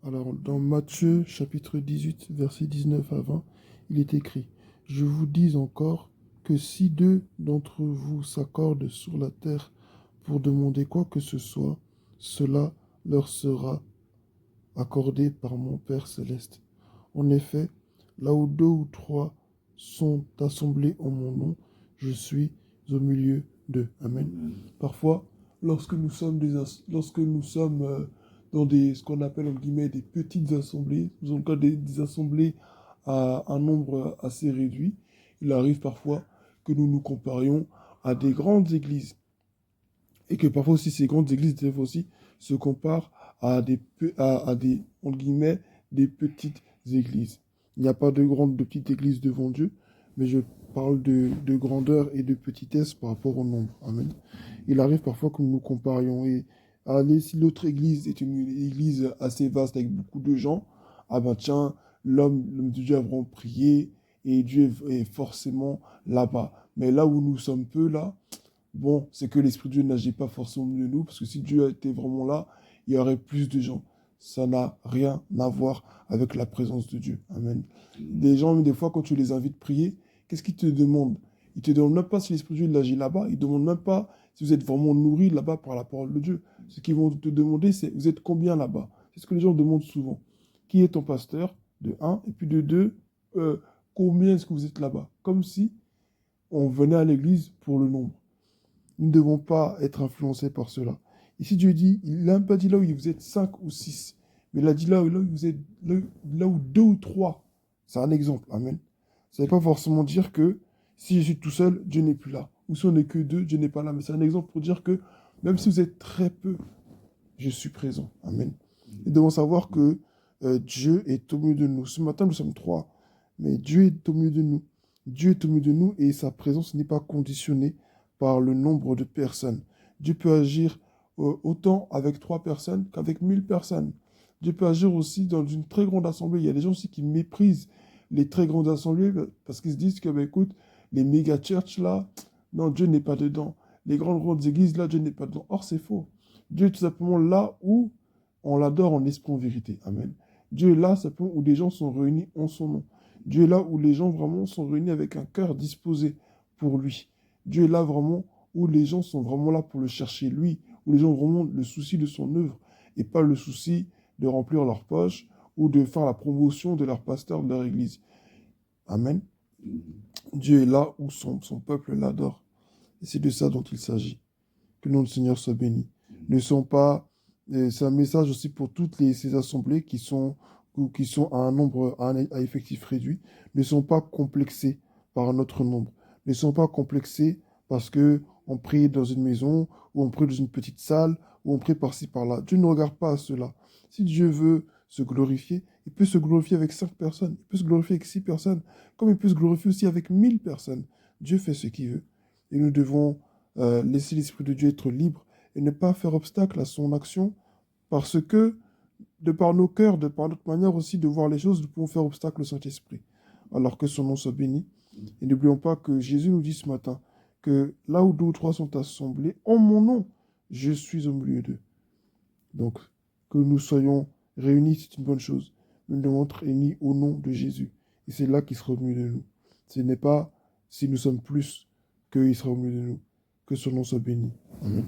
Alors, dans Matthieu, chapitre 18, versets 19 à 20, il est écrit, je vous dis encore que si deux d'entre vous s'accordent sur la terre pour demander quoi que ce soit, cela leur sera accordé par mon Père céleste. En effet, là où deux ou trois sont assemblés en mon nom, je suis au milieu d'eux. Amen. Parfois, lorsque nous sommes dans ce qu'on appelle en guillemets des petites assemblées, en tout cas des assemblées à un nombre assez réduit, il arrive parfois que nous nous comparions à des grandes églises. Et que parfois aussi ces grandes églises doivent aussi se comparent à des, entre guillemets, des petites églises. Il n'y a pas de petites églises devant Dieu, mais je parle de grandeur et de petitesse par rapport au nombre. Amen. Il arrive parfois que nous nous comparions. Et allez, si l'autre église est une église assez vaste avec beaucoup de gens, ah ben tiens, l'homme de Dieu a vraiment prié et Dieu est forcément là-bas. Mais là où nous sommes peu, là, bon, c'est que l'Esprit de Dieu n'agit pas forcément mieux de nous, parce que si Dieu était vraiment là, il y aurait plus de gens. Ça n'a rien à voir avec la présence de Dieu. Amen. Des gens, des fois, quand tu les invites à prier, qu'est-ce qu'ils te demandent? Ils te demandent même pas si l'Esprit de Dieu agit là-bas, ils ne demandent même pas si vous êtes vraiment nourri là-bas par la parole de Dieu. Ce qu'ils vont te demander, c'est vous êtes combien là-bas? C'est ce que les gens demandent souvent. Qui est ton pasteur? De un, et puis de deux, combien est-ce que vous êtes là-bas? Comme si on venait à l'église pour le nombre. Nous ne devons pas être influencés par cela. Ici, Dieu dit, il n'a pas dit là où vous êtes 5 ou 6, mais il a dit là où vous êtes, là où 2 ou 3. C'est un exemple. Amen. Ça ne veut pas forcément dire que si je suis tout seul, Dieu n'est plus là. Ou si on n'est que deux, Dieu n'est pas là. Mais c'est un exemple pour dire que même si vous êtes très peu, je suis présent. Amen. Nous devons savoir que Dieu est au milieu de nous. Ce matin, nous sommes 3, mais Dieu est au milieu de nous. Dieu est au milieu de nous et sa présence n'est pas conditionnée par le nombre de personnes. Dieu peut agir autant avec 3 personnes qu'avec 1000 personnes. Dieu peut agir aussi dans une très grande assemblée. Il y a des gens aussi qui méprisent les très grandes assemblées parce qu'ils se disent que, bah, écoute, les méga church là, non, Dieu n'est pas dedans. Les grandes églises là, Dieu n'est pas dedans. Or, c'est faux. Dieu est tout simplement là où on l'adore en esprit en vérité. Amen. Dieu est là simplement où des gens sont réunis en son nom. Dieu est là où les gens vraiment sont réunis avec un cœur disposé pour lui. Dieu est là vraiment où les gens sont vraiment là pour le chercher lui, où les gens ont vraiment le souci de son œuvre et pas le souci de remplir leur poche ou de faire la promotion de leur pasteur, de leur église. Amen. Dieu est là où son peuple l'adore. Et c'est de ça dont il s'agit. Que le nom du Seigneur soit béni. Ne sont pas, c'est un message aussi pour toutes ces assemblées qui sont à un nombre, à effectif réduit, ne sont pas complexées par notre nombre, ne sont pas complexées parce que on prie dans une maison, ou on prie dans une petite salle, ou on prie par-ci, par-là. Dieu ne regarde pas à cela. Si Dieu veut se glorifier, il peut se glorifier avec 5 personnes, il peut se glorifier avec 6 personnes, comme il peut se glorifier aussi avec 1000 personnes. Dieu fait ce qu'il veut. Et nous devons laisser l'Esprit de Dieu être libre et ne pas faire obstacle à son action parce que, de par nos cœurs, de par notre manière aussi de voir les choses, nous pouvons faire obstacle au Saint-Esprit. Alors que son nom soit béni. Et n'oublions pas que Jésus nous dit ce matin que là où 2 ou 3 sont assemblés, en mon nom, je suis au milieu d'eux. Donc, que nous soyons réunis, c'est une bonne chose. Mais nous devons être réunis au nom de Jésus. Et c'est là qu'il sera au milieu de nous. Ce n'est pas si nous sommes plus qu'il sera au milieu de nous. Que son nom soit béni. Amen.